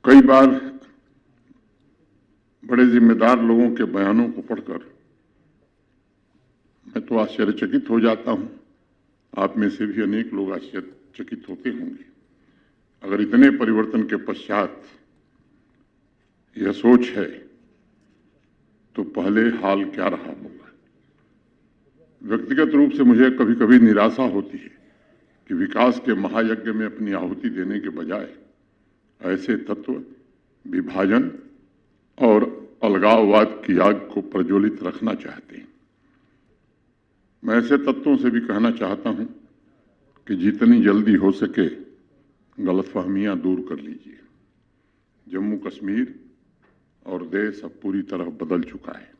कई बार बड़े जिम्मेदार लोगों के बयानों को पढ़कर मैं तो आश्चर्यचकित हो जाता हूं। आप में से भी अनेक लोग आश्चर्यचकित होते होंगे। अगर इतने परिवर्तन के पश्चात यह सोच है तो पहले हाल क्या रहा होगा। व्यक्तिगत रूप से मुझे कभी कभी निराशा होती है कि विकास के महायज्ञ में अपनी आहुति देने के बजाय ऐसे तत्व विभाजन और अलगाववाद की आग को प्रज्वलित रखना चाहते हैं। मैं ऐसे तत्वों से भी कहना चाहता हूं कि जितनी जल्दी हो सके गलतफहमियां दूर कर लीजिए। जम्मू कश्मीर और देश अब पूरी तरह बदल चुका है।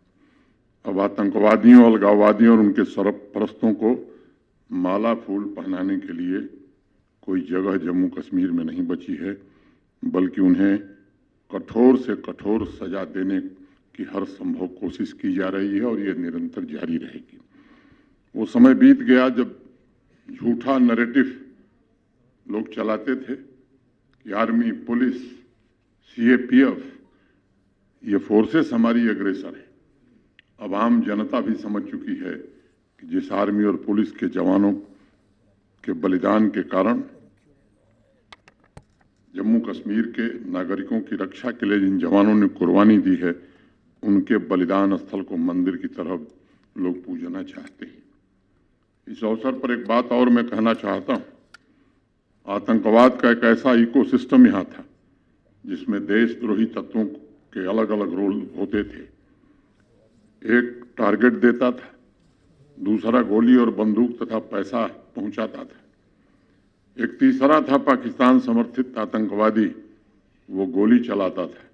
अब आतंकवादियों, अलगाववादियों और उनके सरपरस्तों को माला फूल पहनाने के लिए कोई जगह जम्मू कश्मीर में नहीं बची है, बल्कि उन्हें कठोर से कठोर सजा देने की हर संभव कोशिश की जा रही है और ये निरंतर जारी रहेगी। वो समय बीत गया जब झूठा नैरेटिव लोग चलाते थे कि आर्मी, पुलिस, सीएपीएफ ये फोर्सेस हमारी अग्रेसर है। अब आम जनता भी समझ चुकी है कि जिस आर्मी और पुलिस के जवानों के बलिदान के कारण जम्मू कश्मीर के नागरिकों की रक्षा के लिए जिन जवानों ने कुर्बानी दी है, उनके बलिदान स्थल को मंदिर की तरह लोग पूजना चाहते हैं। इस अवसर पर एक बात और मैं कहना चाहता हूं। आतंकवाद का एक ऐसा इकोसिस्टम यहां था जिसमें देशद्रोही तत्वों के अलग अलग रोल होते थे। एक टारगेट देता था, दूसरा गोली और बंदूक तथा पैसा पहुंचाता था, एक तीसरा था पाकिस्तान समर्थित आतंकवादी, वो गोली चलाता था,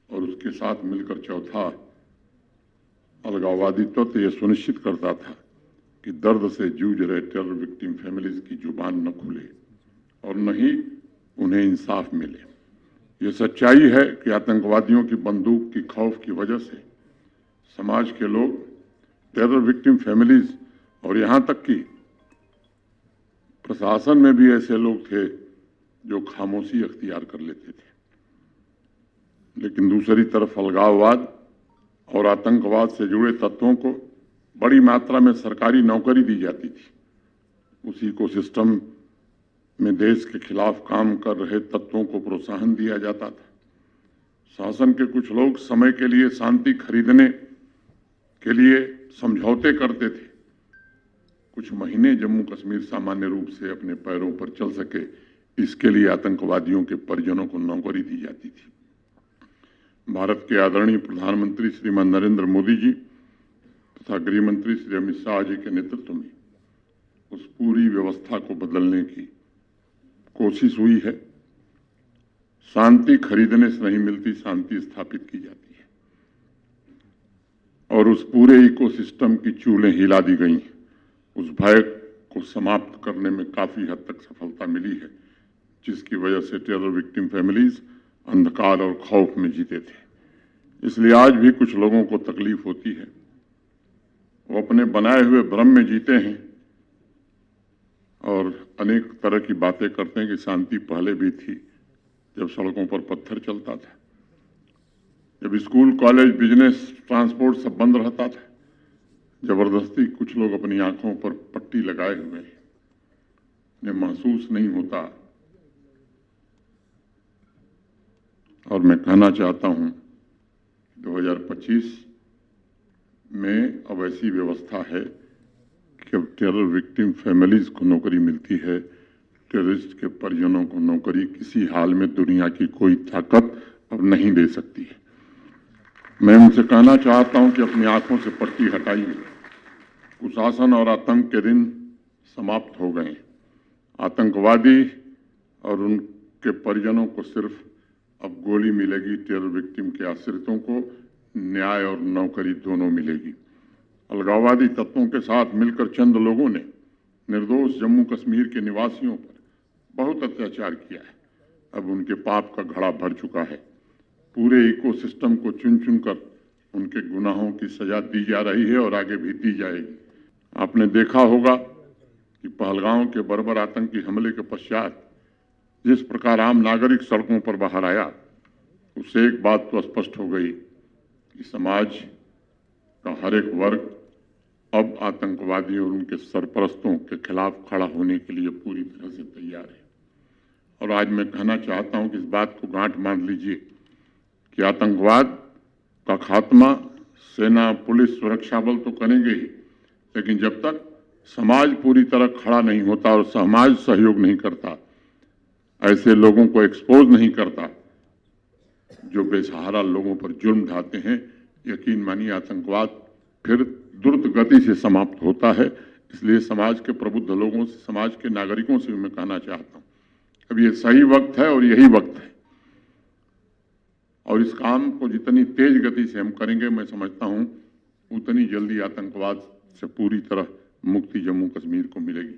और उसके साथ मिलकर चौथा अलगाववादी तत्व यह सुनिश्चित करता था कि दर्द से जूझ रहे टेरर विक्टिम फैमिलीज की जुबान न खुले और न ही उन्हें इंसाफ मिले। ये सच्चाई है कि आतंकवादियों की बंदूक की खौफ की वजह से समाज के लोग, टेरर विक्टिम फैमिलीज और यहां तक कि प्रशासन में भी ऐसे लोग थे जो खामोशी अख्तियार कर लेते थे। लेकिन दूसरी तरफ अलगाववाद और आतंकवाद से जुड़े तत्वों को बड़ी मात्रा में सरकारी नौकरी दी जाती थी। उसी इकोसिस्टम में देश के खिलाफ काम कर रहे तत्वों को प्रोत्साहन दिया जाता था। शासन के कुछ लोग समय के लिए शांति खरीदने के लिए समझौते करते थे। कुछ महीने जम्मू कश्मीर सामान्य रूप से अपने पैरों पर चल सके, इसके लिए आतंकवादियों के परिजनों को नौकरी दी जाती थी। भारत के आदरणीय प्रधानमंत्री श्रीमान नरेंद्र मोदी जी तथा गृह मंत्री श्री अमित शाह जी के नेतृत्व में उस पूरी व्यवस्था को बदलने की कोशिश हुई है। शांति खरीदने से नहीं मिलती, शांति स्थापित की जाती है, और उस पूरे इकोसिस्टम की चूलें हिला दी गई हैं। उस भय को समाप्त करने में काफी हद तक सफलता मिली है, जिसकी वजह से टेरर विक्टिम फैमिलीज अंधकार और खौफ में जीते थे। इसलिए आज भी कुछ लोगों को तकलीफ होती है। वो अपने बनाए हुए भ्रम में जीते हैं और अनेक तरह की बातें करते हैं कि शांति पहले भी थी, जब सड़कों पर पत्थर चलता था, जब स्कूल, कॉलेज, बिजनेस, ट्रांसपोर्ट सब बंद रहता था। जबरदस्ती कुछ लोग अपनी आंखों पर पट्टी लगाए हुए हैं, उन्हें महसूस नहीं होता। और मैं कहना चाहता हूं 2025 में अब ऐसी व्यवस्था है कि अब टेरर विक्टिम फैमिलीज को नौकरी मिलती है, टेररिस्ट के परिजनों को नौकरी किसी हाल में दुनिया की कोई ताकत अब नहीं दे सकती है। मैं उनसे कहना चाहता हूं कि अपनी आंखों से पट्टी हटाइए। कुशासन और आतंक के दिन समाप्त हो गए। आतंकवादी और उनके परिजनों को सिर्फ अब गोली मिलेगी, टेरर विक्टिम के आश्रितों को न्याय और नौकरी दोनों मिलेगी। अलगाववादी तत्वों के साथ मिलकर चंद लोगों ने निर्दोष जम्मू कश्मीर के निवासियों पर बहुत अत्याचार किया है। अब उनके पाप का घड़ा भर चुका है। पूरे इकोसिस्टम को चुन चुन कर उनके गुनाहों की सजा दी जा रही है और आगे भी दी जाएगी। आपने देखा होगा कि पहलगांव के बर्बर आतंकी हमले के पश्चात जिस प्रकार आम नागरिक सड़कों पर बाहर आया, उससे एक बात तो स्पष्ट हो गई कि समाज का हर एक वर्ग अब आतंकवादियों और उनके सरपरस्तों के खिलाफ खड़ा होने के लिए पूरी तरह से तैयार है। और आज मैं कहना चाहता हूं कि इस बात को गांठ बांध लीजिए कि आतंकवाद का खात्मा सेना, पुलिस, सुरक्षा बल तो करेंगे ही, लेकिन जब तक समाज पूरी तरह खड़ा नहीं होता और समाज सहयोग नहीं करता, ऐसे लोगों को एक्सपोज नहीं करता जो बेसहारा लोगों पर जुर्म ढाते हैं, यकीन मानिए आतंकवाद फिर द्रुत गति से समाप्त होता है। इसलिए समाज के प्रबुद्ध लोगों से, समाज के नागरिकों से भी मैं कहना चाहता हूं, अब ये सही वक्त है और यही वक्त है, और इस काम को जितनी तेज गति से हम करेंगे, मैं समझता हूं उतनी जल्दी आतंकवाद से पूरी तरह मुक्ति जम्मू कश्मीर को मिलेगी।